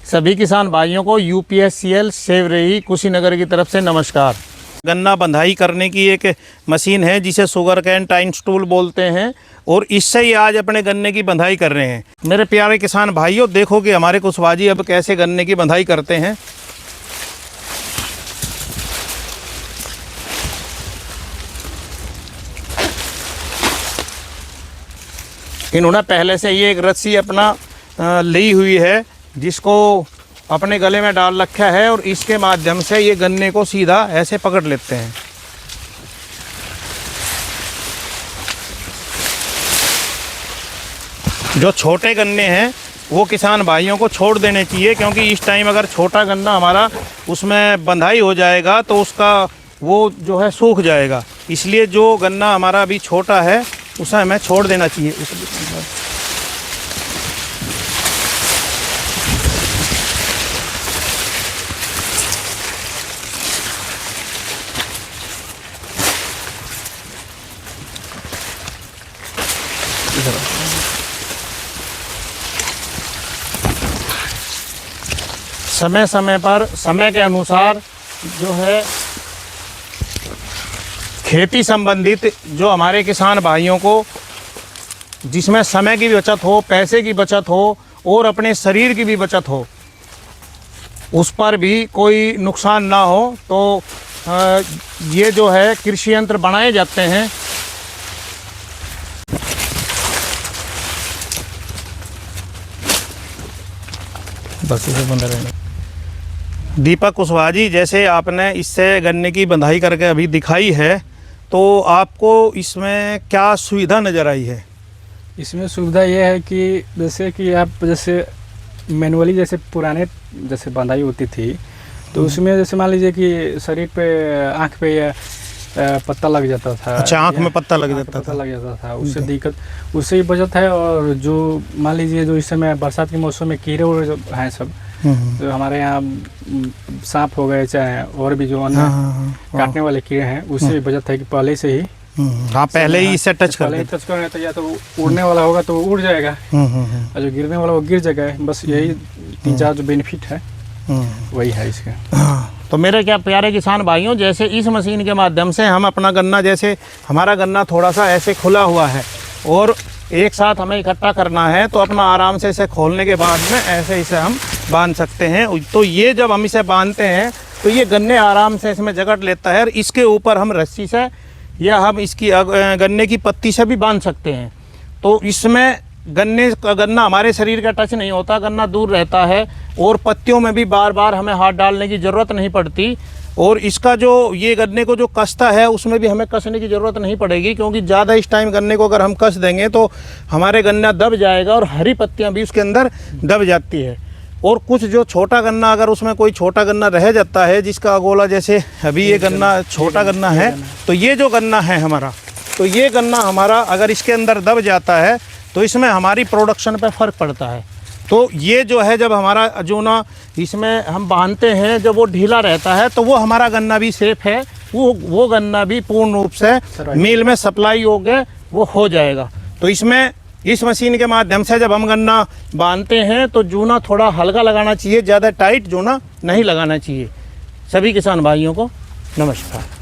सभी किसान भाइयों को यूपीएससीएल सेवरेही कुशीनगर की तरफ से नमस्कार। गन्ना बंधाई करने की एक मशीन है जिसे शुगर कैन टाइन स्टूल बोलते हैं और इससे ही आज अपने गन्ने की बंधाई कर रहे हैं। मेरे प्यारे किसान भाइयों, देखो कि हमारे कुशवाहा जी अब कैसे गन्ने की बंधाई करते हैं। इन्होंने पहले से ये एक रस्सी अपना ली हुई है जिसको अपने गले में डाल रखा है और इसके माध्यम से ये गन्ने को सीधा ऐसे पकड़ लेते हैं। जो छोटे गन्ने हैं वो किसान भाइयों को छोड़ देने चाहिए, क्योंकि इस टाइम अगर छोटा गन्ना हमारा उसमें बंधाई हो जाएगा तो उसका वो जो है सूख जाएगा। इसलिए जो गन्ना हमारा अभी छोटा है उसे हमें छोड़ देना चाहिए। समय समय पर समय के अनुसार जो है खेती संबंधित जो हमारे किसान भाइयों को जिसमें समय की बचत हो, पैसे की बचत हो और अपने शरीर की भी बचत हो, उस पर भी कोई नुकसान ना हो, तो ये जो है कृषि यंत्र बनाए जाते हैं। बस इसे बंद रहेंगे। दीपक कुशवाहा जी, जैसे आपने इससे गन्ने की बंधाई करके अभी दिखाई है, तो आपको इसमें क्या सुविधा नज़र आई है? इसमें सुविधा ये है कि जैसे कि आप जैसे मैनुअली जैसे पुराने जैसे बंधाई होती थी तो उसमें जैसे मान लीजिए कि शरीर पे आँख पे या पत्ता लग जाता था। अच्छा, आँख में पत्ता लग जाता था। उससे दिक्कत, उससे ही बचत है। और जो मान लीजिए जो इस समय बरसात के मौसम में कीड़े उड़े हैं सब, जो हमारे यहाँ सांप हो गए चाहे और भी जो अन्य काटने वाले कीड़े हैं, उससे भी बचत है कि पहले से ही पहले ही इससे टच कर करें तो या तो उड़ने वाला होगा तो उड़ जाएगा और जो गिरने वाला वो गिर जाएगा। बस यही 3-4 जो बेनिफिट है वही है इसका। तो मेरे क्या प्यारे किसान भाइयों, जैसे इस मशीन के माध्यम से हम अपना गन्ना, जैसे हमारा गन्ना थोड़ा सा ऐसे खुला हुआ है और एक साथ हमें इकट्ठा करना है, तो अपना आराम से इसे खोलने के बाद में ऐसे इसे हम बांध सकते हैं। तो ये जब हम इसे बांधते हैं तो ये गन्ने आराम से इसमें जकड़ लेता है और इसके ऊपर हम रस्सी से या हम इसकी गन्ने की पत्ती से भी बांध सकते हैं। तो इसमें गन्ना हमारे शरीर का टच नहीं होता, गन्ना दूर रहता है और पत्तियों में भी बार बार हमें हाथ डालने की ज़रूरत नहीं पड़ती। और इसका जो ये गन्ने को जो कसता है उसमें भी हमें कसने की ज़रूरत नहीं पड़ेगी, क्योंकि ज़्यादा इस टाइम गन्ने को अगर हम कस देंगे तो हमारे गन्ना दब जाएगा और हरी पत्तियां भी उसके अंदर दब जाती है। और कुछ जो छोटा गन्ना, अगर उसमें कोई छोटा गन्ना रह जाता है जिसका अगोला, जैसे अभी ये गन्ना छोटा गन्ना है, तो ये जो गन्ना है हमारा, तो ये गन्ना हमारा अगर इसके अंदर दब जाता है तो इसमें हमारी प्रोडक्शन पर फ़र्क पड़ता है। तो ये जो है जब हमारा जो ना इसमें हम बांधते हैं, जब वो ढीला रहता है तो वो हमारा गन्ना भी सेफ है, वो गन्ना भी पूर्ण रूप से मिल में सप्लाई हो गए वो हो जाएगा। तो इसमें इस मशीन के माध्यम से जब हम गन्ना बांधते हैं तो जूना थोड़ा हल्का लगाना चाहिए, ज़्यादा टाइट जूना नहीं लगाना चाहिए। सभी किसान भाइयों को नमस्कार।